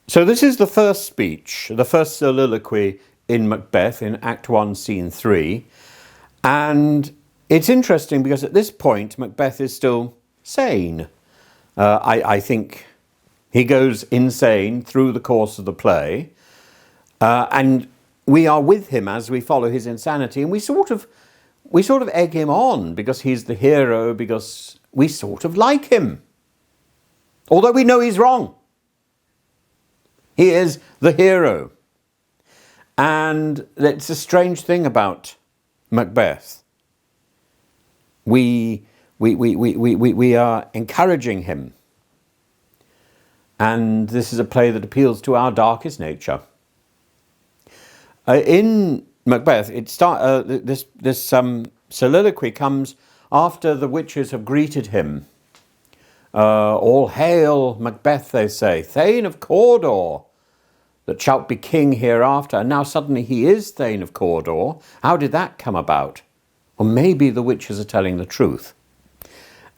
So this is the first speech, the first soliloquy in Macbeth in Act 1, Scene 3. And it's interesting because at this point, Macbeth is still sane. I think he goes insane through the course of the play. And we are with him as we follow his insanity. And we sort of egg him on because he's the hero, because we sort of like him. Although we know he's wrong. He is the hero. And it's a strange thing about Macbeth. We are encouraging him. And this is a play that appeals to our darkest nature. In Macbeth, this soliloquy comes after the witches have greeted him. All hail Macbeth, they say, Thane of Cawdor, that shalt be king hereafter. And now suddenly he is Thane of Cawdor. How did that come about? Or maybe the witches are telling the truth.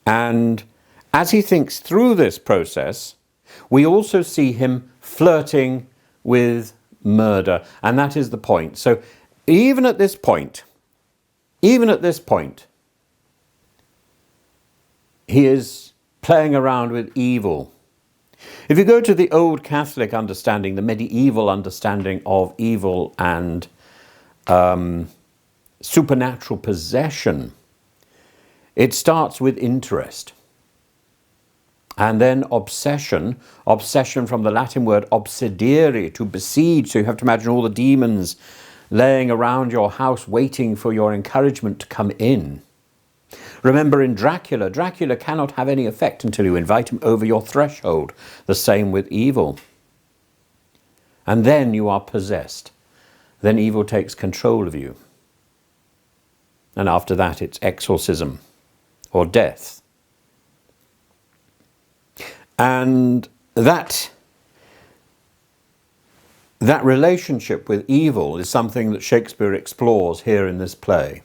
And as he thinks through this process, we also see him flirting with murder. And that is the point. So even at this point, he is playing around with evil. If you go to the old Catholic understanding, the medieval understanding of evil and supernatural possession, it starts with interest. And then obsession from the Latin word obsedere, to besiege. So you have to imagine all the demons laying around your house waiting for your encouragement to come in. Remember in Dracula cannot have any effect until you invite him over your threshold. The same with evil. And then you are possessed. Then evil takes control of you. And after that, it's exorcism or death. And that relationship with evil is something that Shakespeare explores here in this play.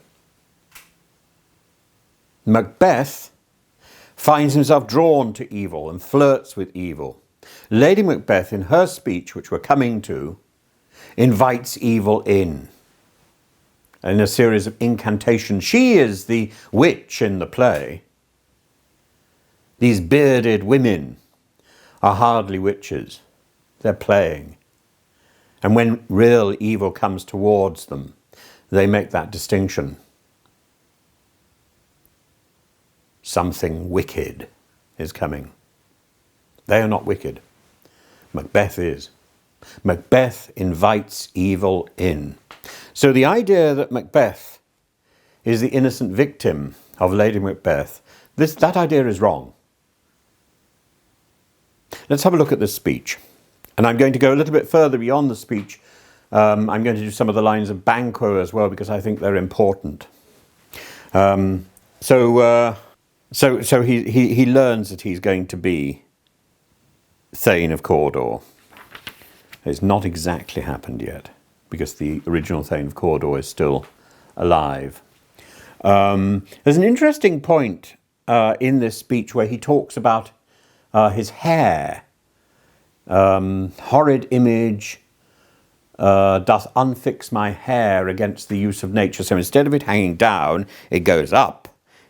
Macbeth finds himself drawn to evil and flirts with evil. Lady Macbeth, in her speech, which we're coming to, invites evil in a series of incantations. She is the witch in the play. These bearded women are hardly witches. They're playing. And when real evil comes towards them, they make that distinction. Something wicked is coming. They are not wicked. Macbeth is. Macbeth invites evil in. So the idea that Macbeth is the innocent victim of Lady Macbeth, that idea is wrong. Let's have a look at this speech. And I'm going to go a little bit further beyond the speech. I'm going to do some of the lines of Banquo as well, because I think they're important. So he learns that he's going to be Thane of Cawdor. It's not exactly happened yet, because the original Thane of Cawdor is still alive. There's an interesting point in this speech where he talks about his hair. Horrid image doth unfix my hair against the use of nature. So instead of it hanging down, it goes up.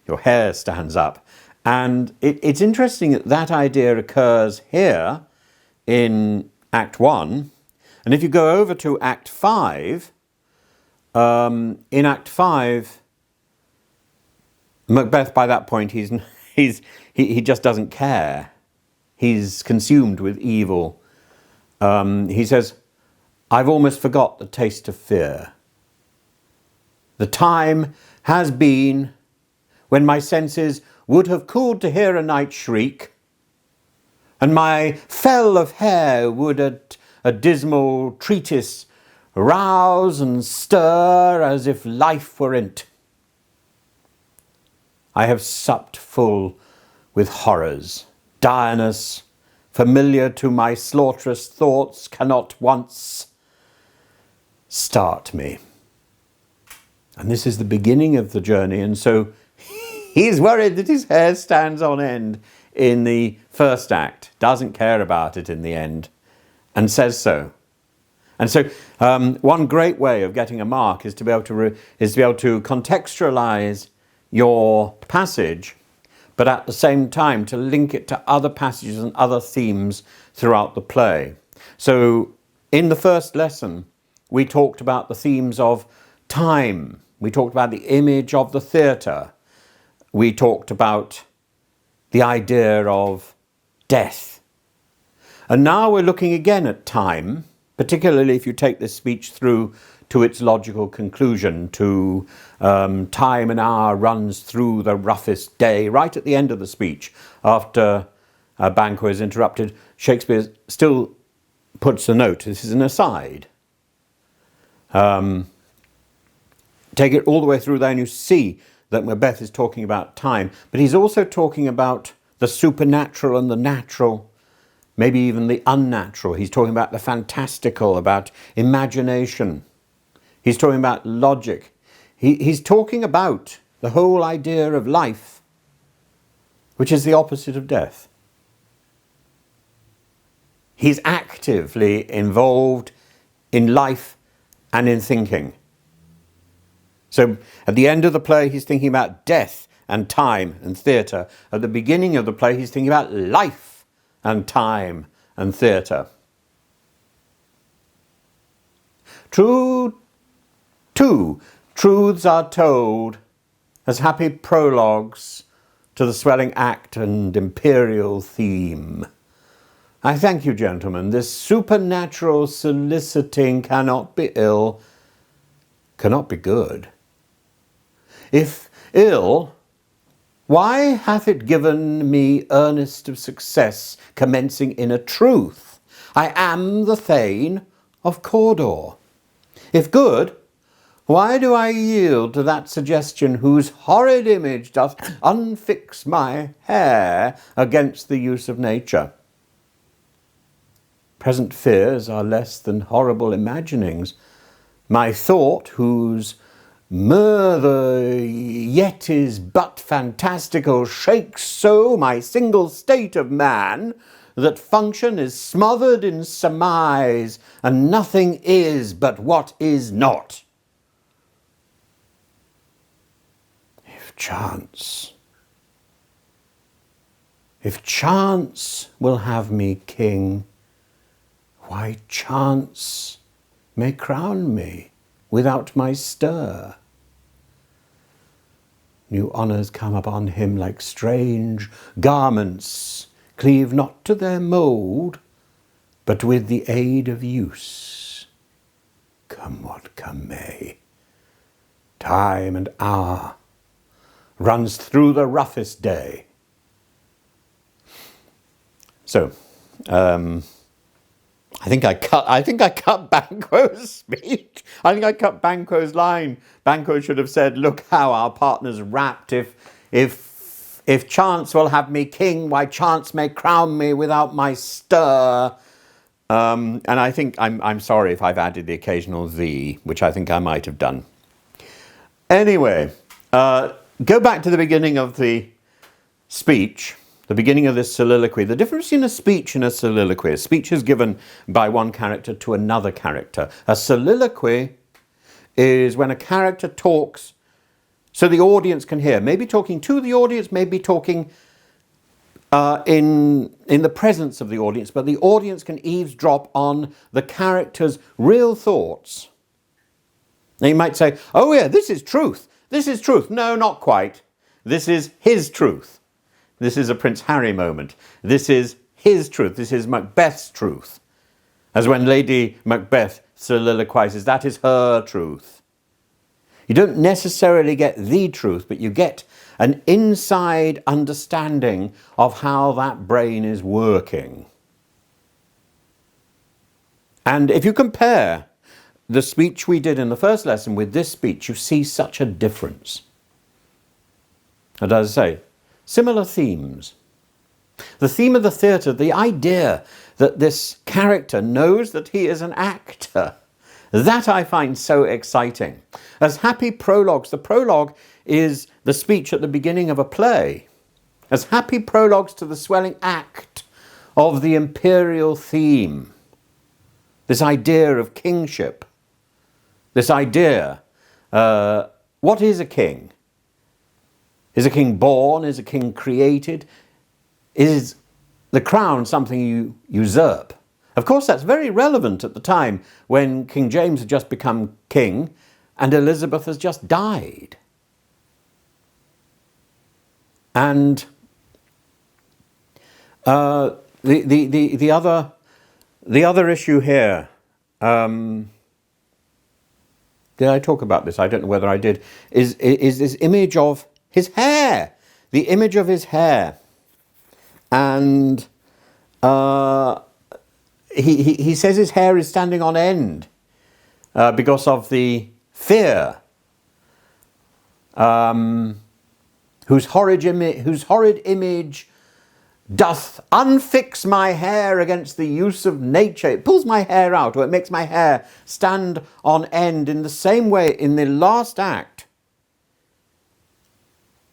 Your hair stands up. And it's interesting that idea occurs here in Act 1. And if you go over to Act 5, in Act 5, Macbeth, by that point, he just doesn't care. He's consumed with evil. He says, I've almost forgot the taste of fear. The time has been when my senses would have cooled to hear a night shriek, and my fell of hair would at a dismal treatise rouse and stir as if life were in't. I have supped full with horrors. Direness, familiar to my slaughterous thoughts, cannot once start me. And this is the beginning of the journey, and so he's worried that his hair stands on end in the first act, doesn't care about it in the end, and says so. And so one great way of getting a mark is to be able to contextualize your passage, but at the same time to link it to other passages and other themes throughout the play. So in the first lesson, we talked about the themes of time. We talked about the image of the theatre. We talked about the idea of death. And now we're looking again at time, particularly if you take this speech through to its logical conclusion, to time an hour runs through the roughest day. Right at the end of the speech, after Banquo is interrupted, Shakespeare still puts a note. This is an aside. Take it all the way through there and you see that Macbeth is talking about time, but he's also talking about the supernatural and the natural, maybe even the unnatural. He's talking about the fantastical, about imagination. He's talking about logic. He's talking about the whole idea of life, which is the opposite of death. He's actively involved in life and in thinking. So at the end of the play, he's thinking about death and time and theatre. At the beginning of the play, he's thinking about life and time and theatre. Two truths are told as happy prologues to the swelling act and imperial theme. I thank you, gentlemen. This supernatural soliciting cannot be ill, cannot be good. If ill, why hath it given me earnest of success, commencing in a truth? I am the Thane of Cawdor. If good, why do I yield to that suggestion whose horrid image doth unfix my hair against the use of nature? Present fears are less than horrible imaginings. My thought, whose murder yet is but fantastical, shakes so my single state of man, that function is smothered in surmise, and nothing is but what is not. If chance will have me king, why chance may crown me without my stir. New honours come upon him like strange garments, cleave not to their mould, but with the aid of use. Come what come may, time and hour runs through the roughest day. So, I think I cut Banquo's speech. I think I cut Banquo's line. Banquo should have said, "Look how our partner's rapt. If chance will have me king, why chance may crown me without my stir." And I think I'm sorry if I've added the occasional "the," which I think I might have done. Anyway, go back to the beginning of the speech. The beginning of this soliloquy. The difference in a speech and a soliloquy. A speech is given by one character to another character. A soliloquy is when a character talks so the audience can hear. Maybe talking to the audience, maybe talking in the presence of the audience, but the audience can eavesdrop on the character's real thoughts. Now you might say, "Oh yeah, this is truth. This is truth." No, not quite. This is his truth. This is a Prince Harry moment. This is his truth. This is Macbeth's truth. As when Lady Macbeth soliloquizes, that is her truth. You don't necessarily get the truth, but you get an inside understanding of how that brain is working. And if you compare the speech we did in the first lesson with this speech, you see such a difference. And as I say, similar themes. The theme of the theatre, the idea that this character knows that he is an actor, that I find so exciting. As happy prologues, the prologue is the speech at the beginning of a play. As happy prologues to the swelling act of the imperial theme. this idea of kingship, this idea, what is a king? Is a king born? Is a king created? Is the crown something you usurp? Of course, that's very relevant at the time when King James had just become king and Elizabeth has just died. And the other issue here, did I talk about this? I don't know whether I did. Is this image of his hair, the image of his hair, and he says his hair is standing on end because of the fear, whose horrid image doth unfix my hair against the use of nature. It pulls my hair out, or it makes my hair stand on end. In the same way, in the last act,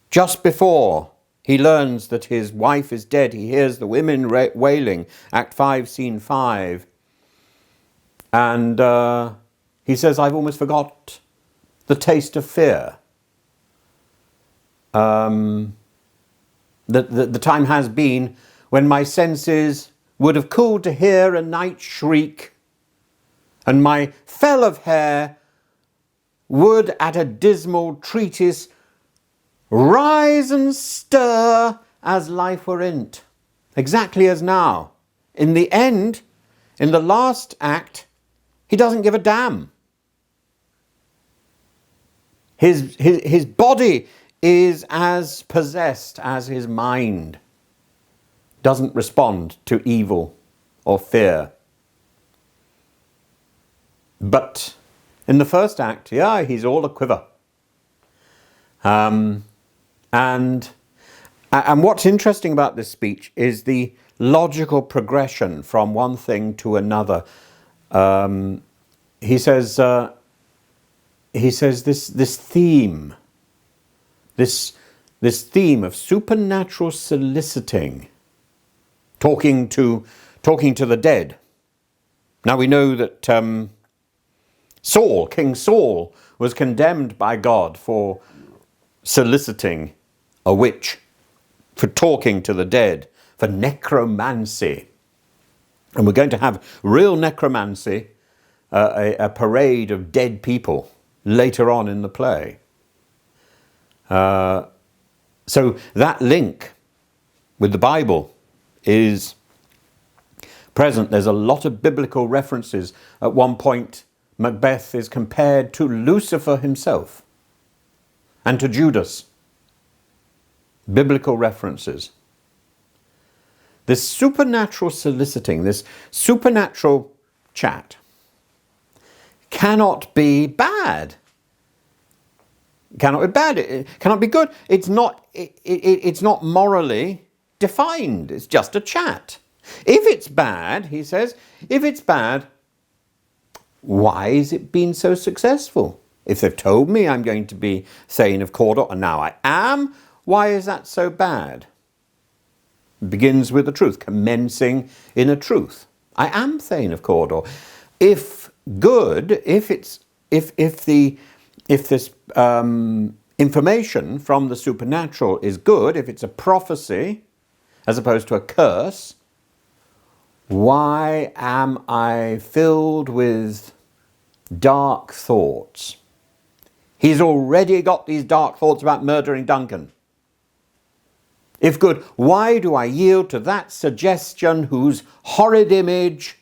just before he learns that his wife is dead, he hears the women wailing, Act 5, Scene 5. And he says, I've almost forgot the taste of fear. The time has been when my senses would have cooled to hear a night shriek, and my fell of hair would at a dismal treatise rise and stir as life were in't. Exactly as now. In the end, in the last act, he doesn't give a damn. His body is as possessed as his mind. Doesn't respond to evil or fear. But in the first act, yeah, he's all a quiver. And what's interesting about this speech is the logical progression from one thing to another. He says this theme, this theme of supernatural soliciting, talking to the dead. Now we know that King Saul, was condemned by God for soliciting a witch, for talking to the dead, for necromancy. And we're going to have real necromancy, a parade of dead people later on in the play. So that link with the Bible is present. There's a lot of biblical references. At one point, Macbeth is compared to Lucifer himself and to Judas. Biblical references. This supernatural soliciting, this supernatural chat cannot be bad. Cannot be bad. It cannot be good. It's not morally defined. It's just a chat. If it's bad, he says, if it's bad, why has it been so successful? If they've told me I'm going to be Thane of Cawdor, and now I am, why is that so bad? It begins with the truth, commencing in a truth. I am Thane of Cawdor. If good, if this information from the supernatural is good, if it's a prophecy as opposed to a curse, why am I filled with dark thoughts? He's already got these dark thoughts about murdering Duncan. If good, why do I yield to that suggestion whose horrid image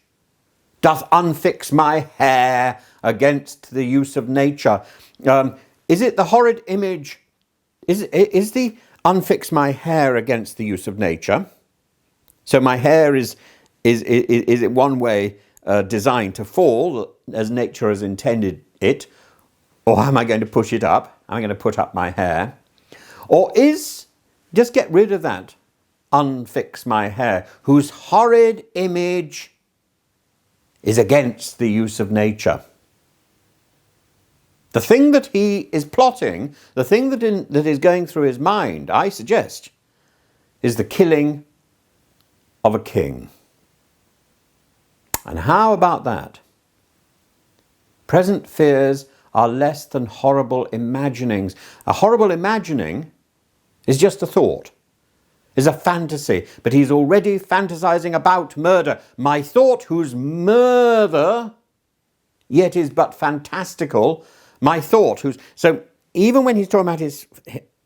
doth unfix my hair against the use of nature? Is it the horrid image? Is the unfix my hair against the use of nature? So my hair is it one way designed to fall as nature has intended it? Or am I going to push it up? Am I going to put up my hair? Or just get rid of that unfix my hair, whose horrid image is against the use of nature? The thing that he is plotting, the thing that is going through his mind, I suggest, is the killing of a king. And how about that? Present fears are less than horrible imaginings. A horrible imagining is just a thought, is a fantasy, but he's already fantasizing about murder. My thought whose murder yet is but fantastical, my thought whose... So even when he's talking about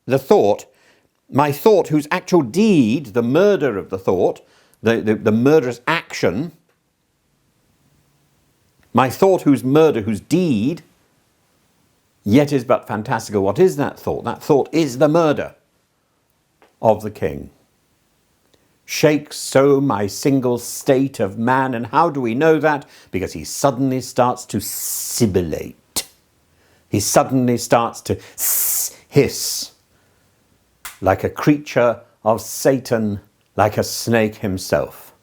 the thought, my thought whose actual deed, the murder of the thought, the murderous action, my thought whose murder, whose deed, yet is but fantastical. What is that thought? That thought is the murder of the king. Shakes so my single state of man. And how do we know that? Because he suddenly starts to sibilate. He suddenly starts to hiss like a creature of Satan, like a snake himself.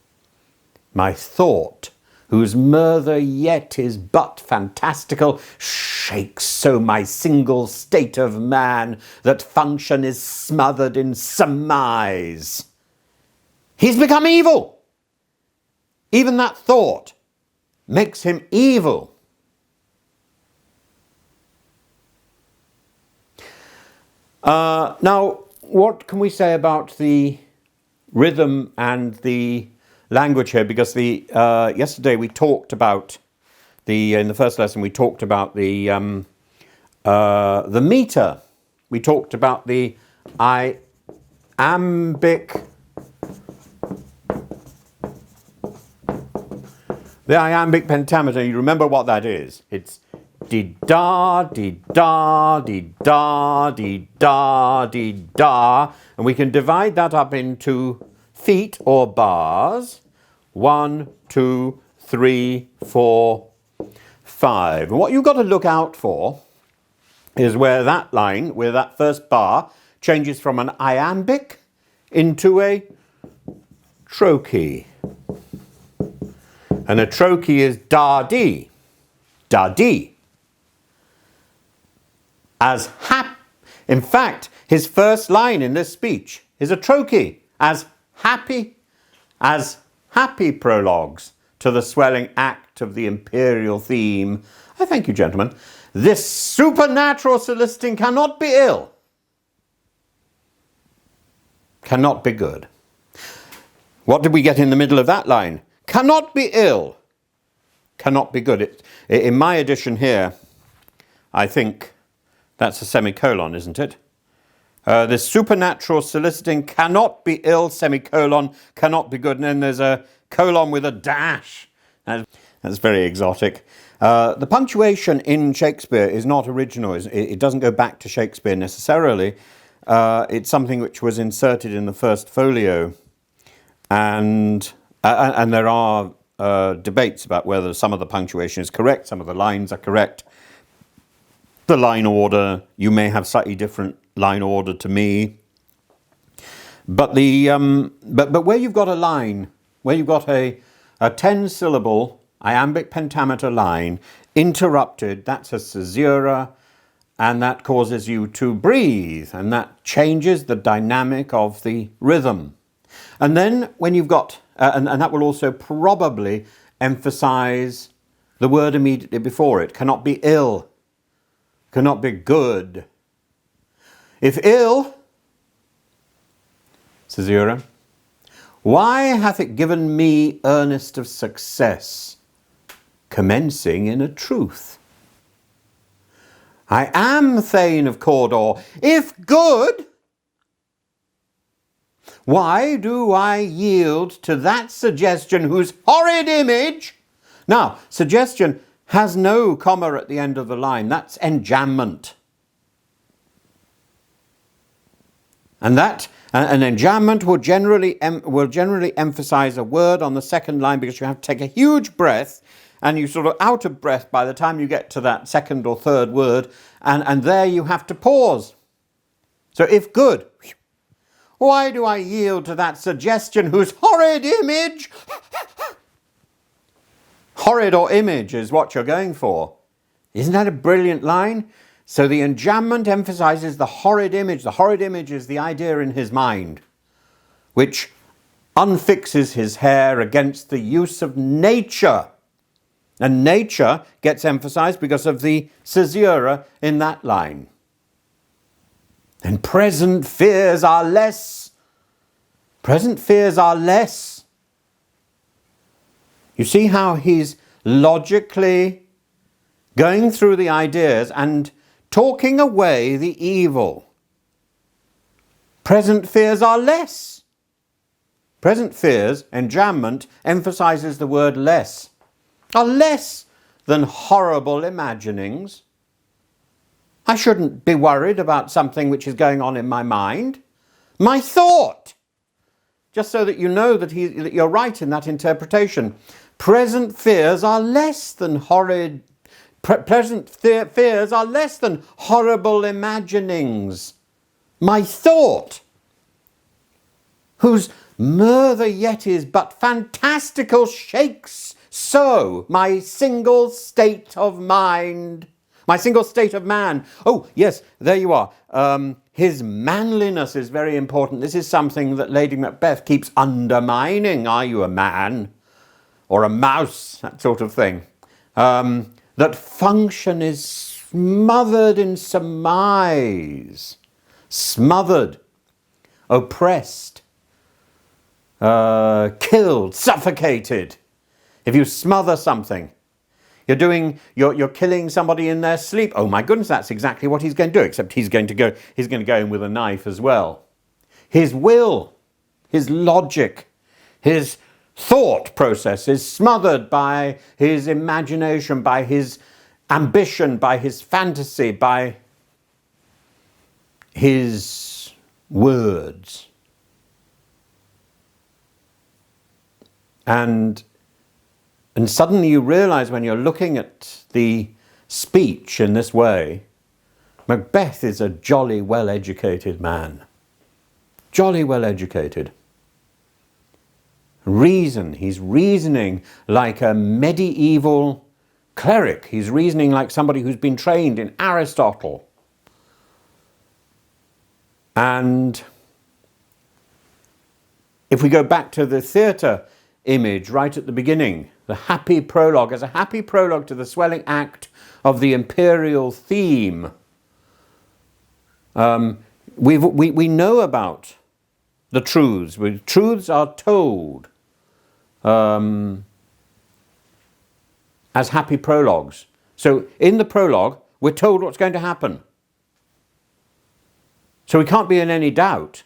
My thought, whose murder yet is but fantastical, shakes so my single state of man that function is smothered in surmise. He's become evil. Even that thought makes him evil. Now, what can we say about the rhythm and the language here? Because yesterday we talked about in the first lesson we talked about the meter. We talked about the iambic. The iambic pentameter, you remember what that is. It's dee-da, dee-da, dee-da, dee-da, dee-da. And we can divide that up into feet or bars. 1, 2, 3, 4, 5. And what you've got to look out for is where that line, where that first bar, changes from an iambic into a trochee. And a trochee is da-dee, da-dee. In fact, his first line in this speech is a trochee, as happy prologues to the swelling act of the imperial theme. I thank you, gentlemen. This supernatural soliciting cannot be ill, cannot be good. What did we get in the middle of that line? Cannot be ill, cannot be good. In my edition here, I think that's a semicolon, isn't it? This supernatural soliciting cannot be ill, semicolon, cannot be good. And then there's a colon with a dash. That's very exotic. The punctuation in Shakespeare is not original. It doesn't go back to Shakespeare necessarily. It's something which was inserted in the first folio. And there are debates about whether some of the punctuation is correct, some of the lines are correct. The line order, you may have slightly different line order to me. But but where you've got a line, where you've got a 10-syllable iambic pentameter line interrupted, that's a caesura, and that causes you to breathe, and that changes the dynamic of the rhythm. And then when you've got, and that will also probably emphasize the word immediately before it. Cannot be ill, cannot be good. If ill, caesura, why hath it given me earnest of success, commencing in a truth? I am Thane of Cawdor. If good, why do I yield to that suggestion whose horrid image... Now, suggestion has no comma at the end of the line. That's enjambment. And an enjambment will generally emphasize a word on the second line because you have to take a huge breath and you're sort of out of breath by the time you get to that second or third word, and there you have to pause. So if good, why do I yield to that suggestion whose horrid image... Horrid or image is what you're going for. Isn't that a brilliant line? So the enjambment emphasizes the horrid image. The horrid image is the idea in his mind, which unfixes his hair against the use of nature. And nature gets emphasized because of the caesura in that line. And present fears are less. Present fears are less. You see how he's logically going through the ideas and talking away the evil. Present fears are less. Present fears, enjambment, emphasizes the word less. Are less than horrible imaginings. I shouldn't be worried about something which is going on in my mind. My thought. Just so that you know that you're right in that interpretation. Present fears are less than horrid. Present fears are less than horrible imaginings. My thought, whose murther yet is but fantastical shakes so my single state of mind, my single state of man. Oh, yes, there you are. His manliness is very important. This is something that Lady Macbeth keeps undermining. Are you a man? Or a mouse? That sort of thing. That function is smothered in surmise. Smothered. Oppressed. Killed. Suffocated. If you smother something, you're killing somebody in their sleep. Oh my goodness, that's exactly what he's going to do, except he's going to go in with a knife as well. His will, his logic, his thought process is smothered by his imagination, by his ambition, by his fantasy, by his words. And suddenly you realize when you're looking at the speech in this way, Macbeth is a jolly well-educated man. Jolly well-educated. He's reasoning like a medieval cleric. He's reasoning like somebody who's been trained in Aristotle. And if we go back to the theatre image right at the beginning, the happy prologue, as a happy prologue to the swelling act of the imperial theme, we know about the truths. Truths are told as happy prologues. So in the prologue, we're told what's going to happen. So we can't be in any doubt.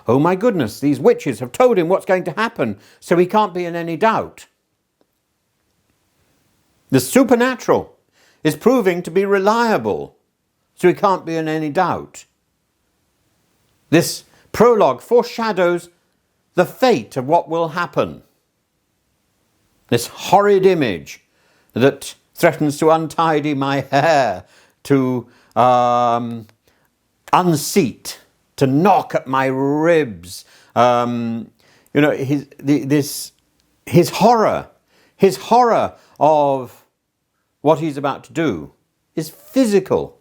Oh my goodness, these witches have told him what's going to happen, so he can't be in any doubt. The supernatural is proving to be reliable, so he can't be in any doubt. This prologue foreshadows the fate of what will happen. This horrid image that threatens to untidy my hair, to unseat, to knock at my ribs. His horror of what he's about to do is physical.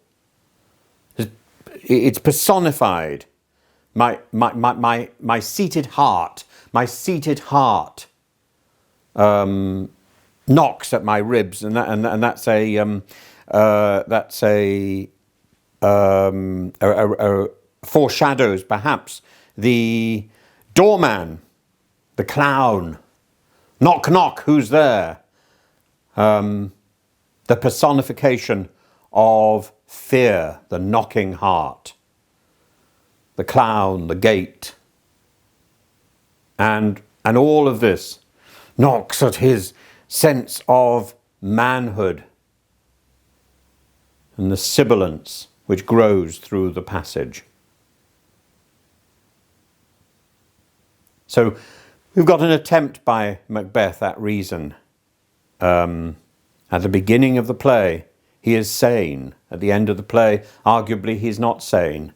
It's personified. My seated heart. My seated heart knocks at my ribs, and that's foreshadows perhaps the doorman, the clown. Knock, knock, who's there? The personification of fear, the knocking heart. The clown, the gate. And all of this knocks at his sense of manhood and the sibilance which grows through the passage. So we've got an attempt by Macbeth at reason. At the beginning of the play, he is sane. At the end of the play, arguably he's not sane.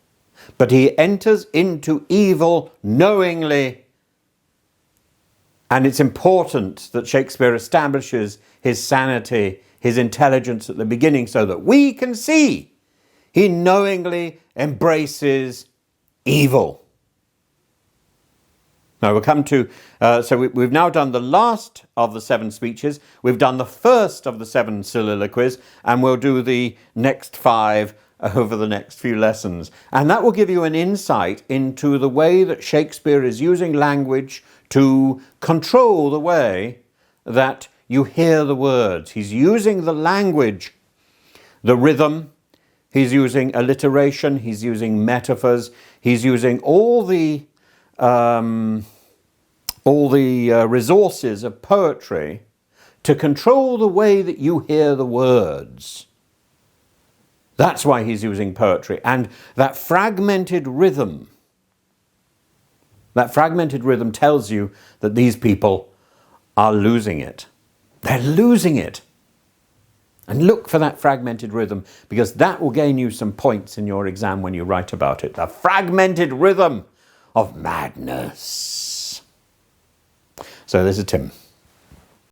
But he enters into evil knowingly. And it's important that Shakespeare establishes his sanity, his intelligence at the beginning so that we can see he knowingly embraces evil. Now we'll come to, we've now done the last of the 7 speeches, we've done the first of the 7 soliloquies, and we'll do the next 5 over the next few lessons. And that will give you an insight into the way that Shakespeare is using language to control the way that you hear the words. He's using the language, the rhythm, he's using alliteration, he's using metaphors, he's using all the resources of poetry to control the way that you hear the words. That's why he's using poetry. And that fragmented rhythm tells you that these people are losing it. They're losing it. And look for that fragmented rhythm, because that will gain you some points in your exam when you write about it. The fragmented rhythm of madness. So this is Tim.